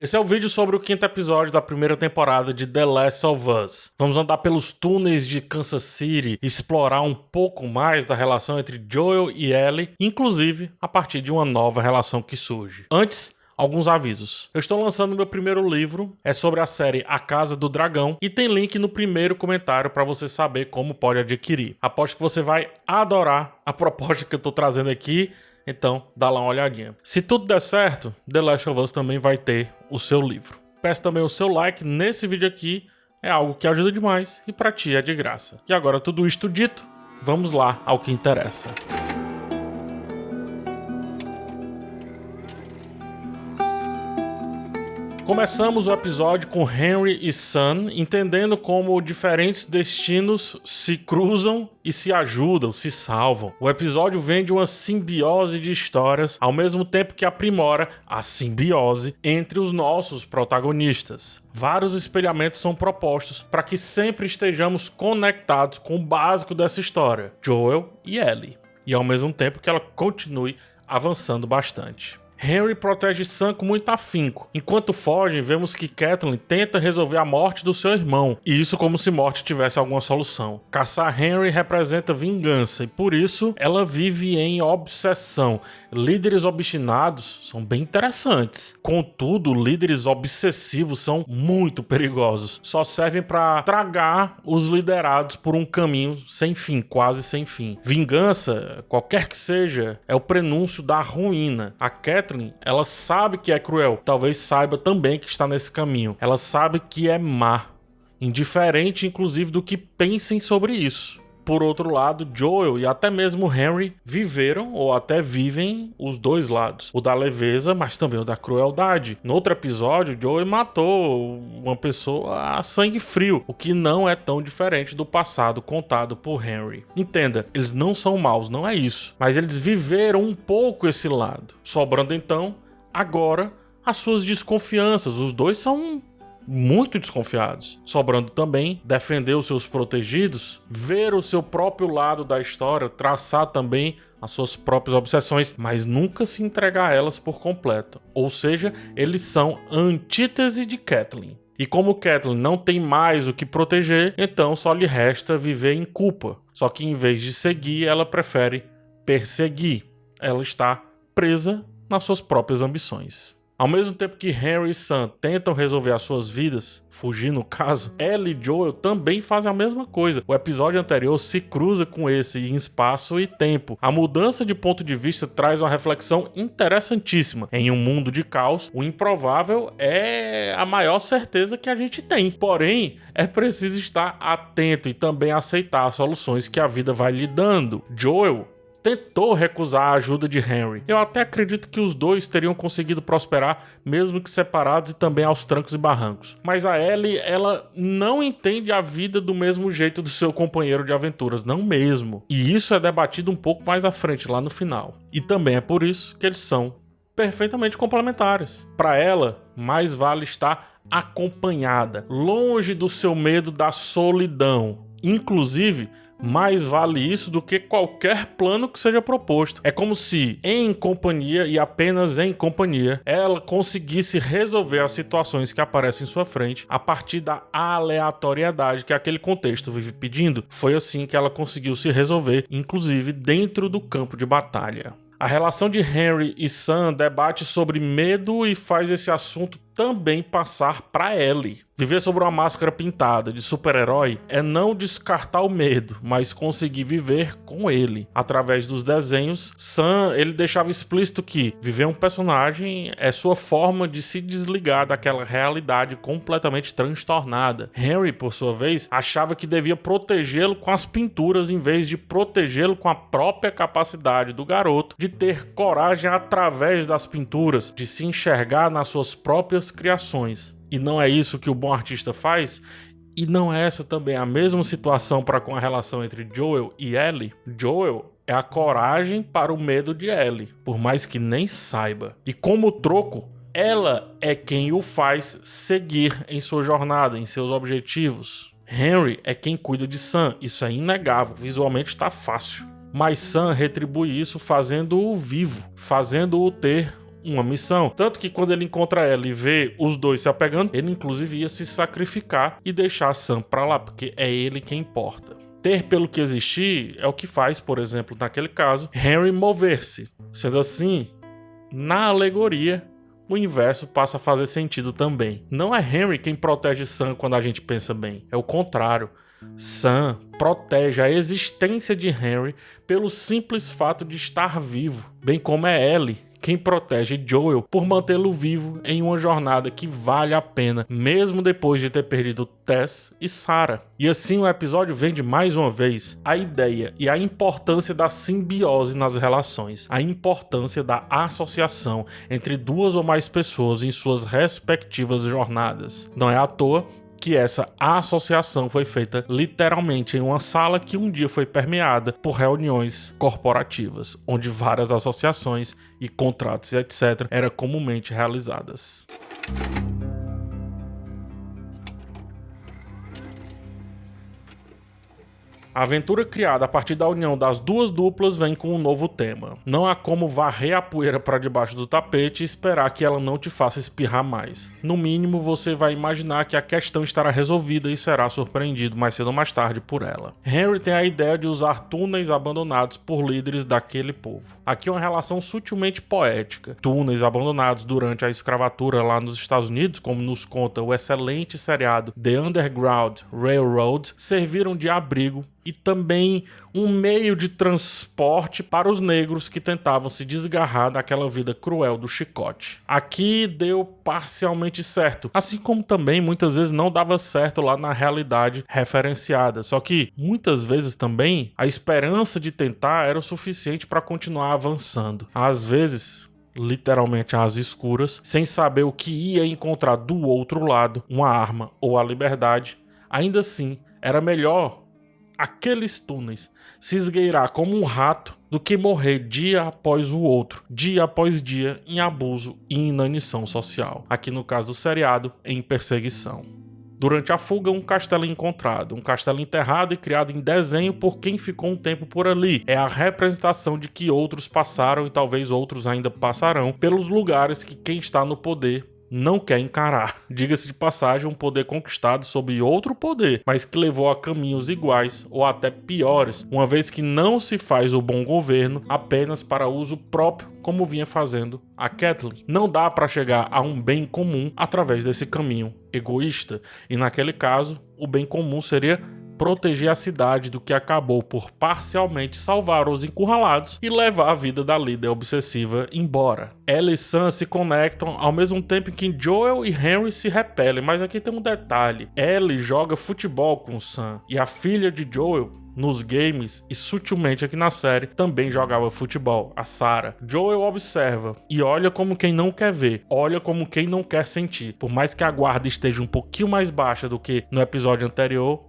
Esse é o vídeo sobre o 5º episódio da primeira temporada de The Last of Us. Vamos andar pelos túneis de Kansas City, explorar um pouco mais da relação entre Joel e Ellie, inclusive a partir de uma nova relação que surge. Antes, alguns avisos. Eu estou lançando meu primeiro livro, é sobre a série A Casa do Dragão, e tem link no primeiro comentário para você saber como pode adquirir. Aposto que você vai adorar a proposta que eu estou trazendo aqui, então dá lá uma olhadinha. Se tudo der certo, The Last of Us também vai ter o seu livro. Peço também o seu like nesse vídeo aqui, é algo que ajuda demais e pra ti é de graça. E agora tudo isto dito, vamos lá ao que interessa. Começamos o episódio com Henry e Sam entendendo como diferentes destinos se cruzam e se ajudam, se salvam. O episódio vem de uma simbiose de histórias, ao mesmo tempo que aprimora a simbiose entre os nossos protagonistas. Vários espelhamentos são propostos para que sempre estejamos conectados com o básico dessa história, Joel e Ellie, e ao mesmo tempo que ela continue avançando bastante. Henry protege Sam com muito afinco. Enquanto fogem, vemos que Kathleen tenta resolver a morte do seu irmão, e isso como se morte tivesse alguma solução. Caçar Henry representa vingança, e por isso ela vive em obsessão. Líderes obstinados são bem interessantes. Contudo, líderes obsessivos são muito perigosos. Só servem para tragar os liderados por um caminho sem fim, quase sem fim. Vingança, qualquer que seja, é o prenúncio da ruína. A Kathleen, ela sabe que é cruel, talvez saiba também que está nesse caminho. Ela sabe que é má, indiferente inclusive do que pensem sobre isso. Por outro lado, Joel e até mesmo Henry viveram ou até vivem os dois lados. O da leveza, mas também o da crueldade. No outro episódio, Joel matou uma pessoa a sangue frio, o que não é tão diferente do passado contado por Henry. Entenda, eles não são maus, não é isso. Mas eles viveram um pouco esse lado. Sobrando então, agora, as suas desconfianças. Os dois são muito desconfiados. Sobrando também defender os seus protegidos, ver o seu próprio lado da história, traçar também as suas próprias obsessões, mas nunca se entregar a elas por completo. Ou seja, eles são a antítese de Kathleen. E como Kathleen não tem mais o que proteger, então só lhe resta viver em culpa. Só que em vez de seguir, ela prefere perseguir. Ela está presa nas suas próprias ambições. Ao mesmo tempo que Henry e Sam tentam resolver as suas vidas, fugir no caso, Ellie e Joel também fazem a mesma coisa. O episódio anterior se cruza com esse em espaço e tempo. A mudança de ponto de vista traz uma reflexão interessantíssima. Em um mundo de caos, o improvável é a maior certeza que a gente tem. Porém, é preciso estar atento e também aceitar as soluções que a vida vai lhe dando. Joel tentou recusar a ajuda de Henry. Eu até acredito que os dois teriam conseguido prosperar, mesmo que separados e também aos trancos e barrancos. Mas a Ellie, ela não entende a vida do mesmo jeito do seu companheiro de aventuras, não mesmo. E isso é debatido um pouco mais à frente, lá no final. E também é por isso que eles são perfeitamente complementares. Para ela, mais vale estar acompanhada, longe do seu medo da solidão. Inclusive, mais vale isso do que qualquer plano que seja proposto. É como se, em companhia e apenas em companhia, ela conseguisse resolver as situações que aparecem em sua frente a partir da aleatoriedade que aquele contexto vive pedindo. Foi assim que ela conseguiu se resolver, inclusive dentro do campo de batalha. A relação de Henry e Sam debate sobre medo e faz esse assunto também passar para Ellie. Viver sobre uma máscara pintada de super-herói é não descartar o medo, mas conseguir viver com ele. Através dos desenhos, Sam ele deixava explícito que viver um personagem é sua forma de se desligar daquela realidade completamente transtornada. Henry, por sua vez, achava que devia protegê-lo com as pinturas em vez de protegê-lo com a própria capacidade do garoto de ter coragem através das pinturas, de se enxergar nas suas próprias criações. E não é isso que o bom artista faz? E não é essa também a mesma situação para com a relação entre Joel e Ellie? Joel é a coragem para o medo de Ellie, por mais que nem saiba. E como troco, ela é quem o faz seguir em sua jornada, em seus objetivos. Henry é quem cuida de Sam, isso é inegável, visualmente está fácil. Mas Sam retribui isso fazendo-o vivo, fazendo-o ter uma missão. Tanto que quando ele encontra ela e vê os dois se apegando, ele inclusive ia se sacrificar e deixar a Sam pra lá, porque é ele quem importa. Ter pelo que existir é o que faz, por exemplo, naquele caso, Henry mover-se. Sendo assim, na alegoria, o inverso passa a fazer sentido também. Não é Henry quem protege Sam quando a gente pensa bem, é o contrário. Sam protege a existência de Henry pelo simples fato de estar vivo, bem como é Ellie quem protege Joel por mantê-lo vivo em uma jornada que vale a pena, mesmo depois de ter perdido Tess e Sarah. E assim o episódio vende mais uma vez a ideia e a importância da simbiose nas relações, a importância da associação entre duas ou mais pessoas em suas respectivas jornadas. Não é à toa que essa associação foi feita literalmente em uma sala que um dia foi permeada por reuniões corporativas, onde várias associações e contratos e etc. eram comumente realizadas. A aventura criada a partir da união das duas duplas vem com um novo tema. Não há como varrer a poeira para debaixo do tapete e esperar que ela não te faça espirrar mais. No mínimo, você vai imaginar que a questão estará resolvida e será surpreendido mais cedo ou mais tarde por ela. Henry tem a ideia de usar túneis abandonados por líderes daquele povo. Aqui é uma relação sutilmente poética. Túneis abandonados durante a escravatura lá nos Estados Unidos, como nos conta o excelente seriado The Underground Railroad, serviram de abrigo e também um meio de transporte para os negros que tentavam se desgarrar daquela vida cruel do chicote. Aqui deu parcialmente certo, assim como também muitas vezes não dava certo lá na realidade referenciada. Só que muitas vezes também a esperança de tentar era o suficiente para continuar avançando. Às vezes, literalmente às escuras, sem saber o que ia encontrar do outro lado, uma arma ou a liberdade. Ainda assim, era melhor aqueles túneis se esgueirar como um rato do que morrer dia após o outro, dia após dia, em abuso e inanição social. Aqui no caso do seriado, em perseguição. Durante a fuga, um castelo encontrado, um castelo enterrado e criado em desenho por quem ficou um tempo por ali. É a representação de que outros passaram e talvez outros ainda passarão pelos lugares que quem está no poder não quer encarar. Diga-se de passagem, um poder conquistado sob outro poder, mas que levou a caminhos iguais ou até piores, uma vez que não se faz o bom governo apenas para uso próprio, como vinha fazendo a Catelyn. Não dá para chegar a um bem comum através desse caminho egoísta, e naquele caso, o bem comum seria proteger a cidade do que acabou por parcialmente salvar os encurralados e levar a vida da líder obsessiva embora. Ellie e Sam se conectam ao mesmo tempo que Joel e Henry se repelem, mas aqui tem um detalhe. Ellie joga futebol com Sam e a filha de Joel nos games e sutilmente aqui na série também jogava futebol, a Sarah. Joel observa e olha como quem não quer ver, olha como quem não quer sentir. Por mais que a guarda esteja um pouquinho mais baixa do que no episódio anterior,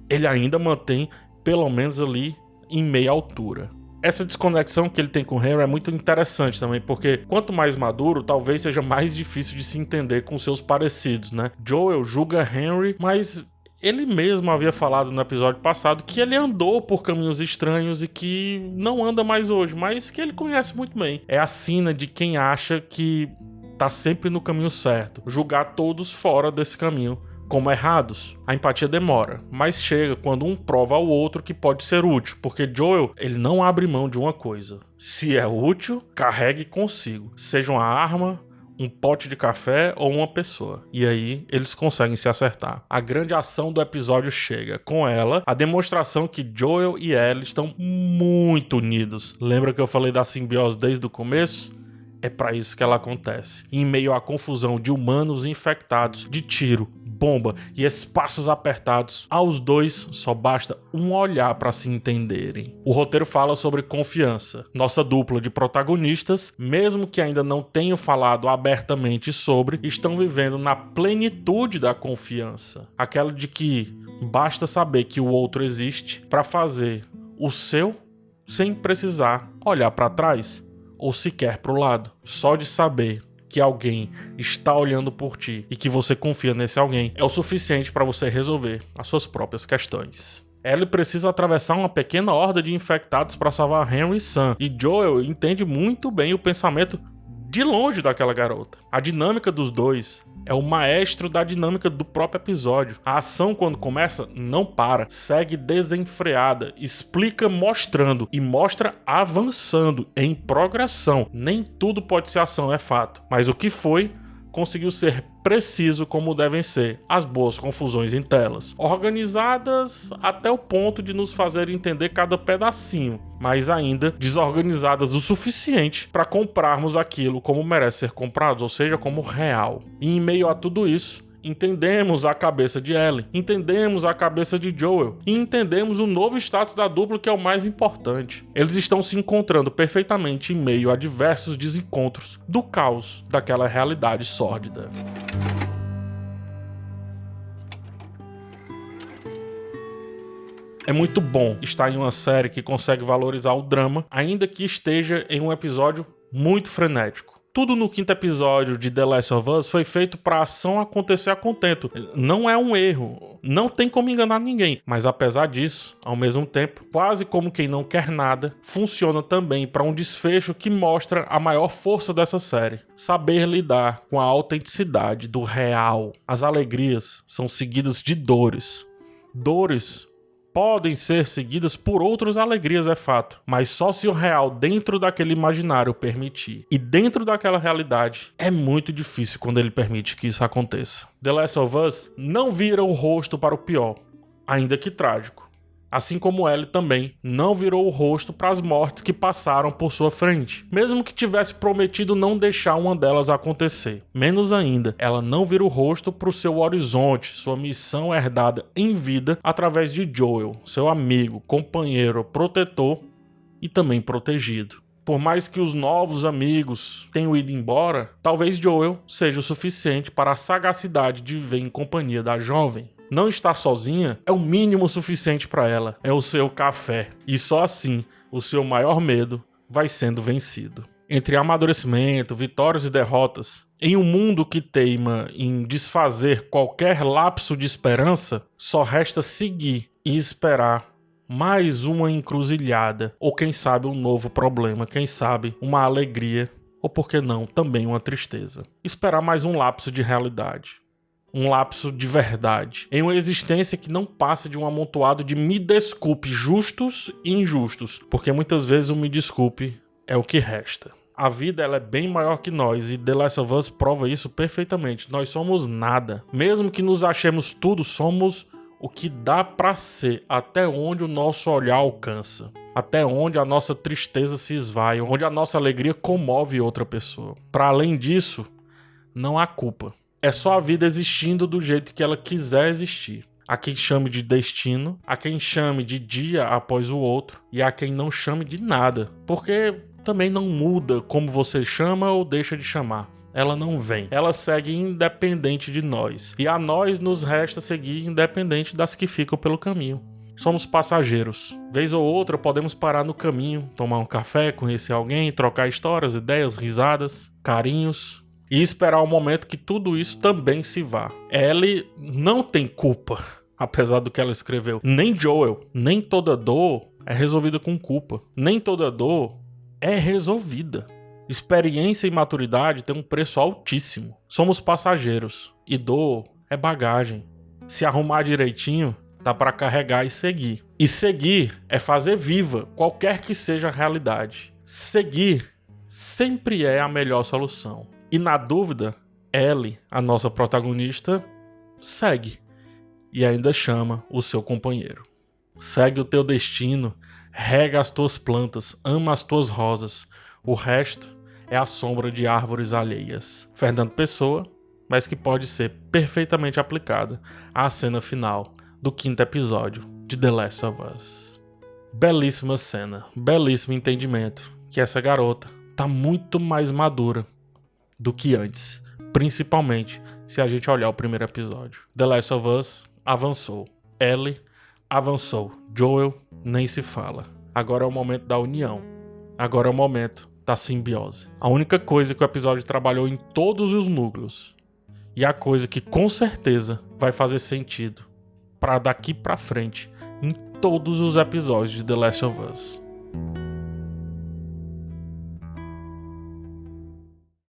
ele ainda mantém pelo menos ali em meia altura. Essa desconexão que ele tem com o Henry é muito interessante também, porque quanto mais maduro, talvez seja mais difícil de se entender com seus parecidos, né? Joel julga Henry, mas ele mesmo havia falado no episódio passado que ele andou por caminhos estranhos e que não anda mais hoje, mas que ele conhece muito bem. É a sina de quem acha que tá sempre no caminho certo, julgar todos fora desse caminho como errados. A empatia demora, mas chega quando um prova ao outro que pode ser útil, porque Joel, ele não abre mão de uma coisa. Se é útil, carregue consigo, seja uma arma, um pote de café ou uma pessoa. E aí eles conseguem se acertar. A grande ação do episódio chega. Com ela, a demonstração que Joel e Ellie estão muito unidos. Lembra que eu falei da simbiose desde o começo? É para isso que ela acontece. Em meio à confusão de humanos infectados, de tiro, bomba e espaços apertados, aos dois só basta um olhar para se entenderem. O roteiro fala sobre confiança. Nossa dupla de protagonistas, mesmo que ainda não tenham falado abertamente sobre, estão vivendo na plenitude da confiança. Aquela de que basta saber que o outro existe para fazer o seu sem precisar olhar para trás ou sequer para o lado. Só de saber que alguém está olhando por ti e que você confia nesse alguém é o suficiente para você resolver as suas próprias questões. Ellie precisa atravessar uma pequena horda de infectados para salvar Henry e Sam, e Joel entende muito bem o pensamento de longe daquela garota. A dinâmica dos dois é o maestro da dinâmica do próprio episódio. A ação, quando começa, não para, segue desenfreada, explica mostrando e mostra avançando em progressão. Nem tudo pode ser ação, é fato, mas o que foi, conseguiu ser preciso como devem ser as boas confusões em telas, organizadas até o ponto de nos fazer entender cada pedacinho, mas ainda desorganizadas o suficiente para comprarmos aquilo como merece ser comprado, ou seja, como real. E em meio a tudo isso, entendemos a cabeça de Ellie, entendemos a cabeça de Joel e entendemos o novo status da dupla, que é o mais importante. Eles estão se encontrando perfeitamente em meio a diversos desencontros do caos daquela realidade sórdida. É muito bom estar em uma série que consegue valorizar o drama, ainda que esteja em um episódio muito frenético. Tudo no quinto episódio de The Last of Us foi feito para a ação acontecer a contento. Não é um erro, não tem como enganar ninguém. Mas apesar disso, ao mesmo tempo, quase como quem não quer nada, funciona também para um desfecho que mostra a maior força dessa série. Saber lidar com a autenticidade do real. As alegrias são seguidas de dores. Dores podem ser seguidas por outras alegrias, é fato, mas só se o real dentro daquele imaginário permitir. E dentro daquela realidade, é muito difícil quando ele permite que isso aconteça. The Last of Us não vira o rosto para o pior, ainda que trágico. Assim como Ellie também não virou o rosto para as mortes que passaram por sua frente, mesmo que tivesse prometido não deixar uma delas acontecer. Menos ainda, ela não vira o rosto para o seu horizonte, sua missão herdada em vida através de Joel, seu amigo, companheiro, protetor e também protegido. Por mais que os novos amigos tenham ido embora, talvez Joel seja o suficiente para a sagacidade de viver em companhia da jovem. Não estar sozinha é o mínimo suficiente para ela, é o seu café. E só assim, o seu maior medo vai sendo vencido. Entre amadurecimento, vitórias e derrotas, em um mundo que teima em desfazer qualquer lapso de esperança, só resta seguir e esperar mais uma encruzilhada, ou quem sabe um novo problema, quem sabe uma alegria, ou por que não, também uma tristeza. Esperar mais um lapso de realidade. Um lapso de verdade, em uma existência que não passa de um amontoado de me desculpe justos e injustos, porque muitas vezes o me desculpe é o que resta. A vida ela é bem maior que nós e The Last of Us prova isso perfeitamente. Nós somos nada. Mesmo que nos achemos tudo, somos o que dá pra ser, até onde o nosso olhar alcança. Até onde a nossa tristeza se esvai, onde a nossa alegria comove outra pessoa. Para além disso, não há culpa. É só a vida existindo do jeito que ela quiser existir. Há quem chame de destino, há quem chame de dia após o outro e há quem não chame de nada. Porque também não muda como você chama ou deixa de chamar. Ela não vem. Ela segue independente de nós. E a nós nos resta seguir independente das que ficam pelo caminho. Somos passageiros. Vez ou outra podemos parar no caminho, tomar um café, conhecer alguém, trocar histórias, ideias, risadas, carinhos e esperar o momento que tudo isso também se vá. Ellie não tem culpa, apesar do que ela escreveu. Nem Joel, nem toda dor é resolvida com culpa. Nem toda dor é resolvida. Experiência e maturidade têm um preço altíssimo. Somos passageiros e dor é bagagem. Se arrumar direitinho, dá para carregar e seguir. E seguir é fazer viva qualquer que seja a realidade. Seguir sempre é a melhor solução. E na dúvida, Ellie, a nossa protagonista, segue. E ainda chama o seu companheiro. Segue o teu destino, rega as tuas plantas, ama as tuas rosas. O resto é a sombra de árvores alheias. Fernando Pessoa, mas que pode ser perfeitamente aplicada à cena final do quinto episódio de The Last of Us. Belíssima cena, belíssimo entendimento que essa garota tá muito mais madura do que antes, principalmente se a gente olhar o primeiro episódio. The Last of Us avançou, Ellie avançou, Joel nem se fala. Agora é o momento da união, agora é o momento da simbiose. A única coisa que o episódio trabalhou em todos os núcleos e a coisa que com certeza vai fazer sentido para daqui para frente em todos os episódios de The Last of Us.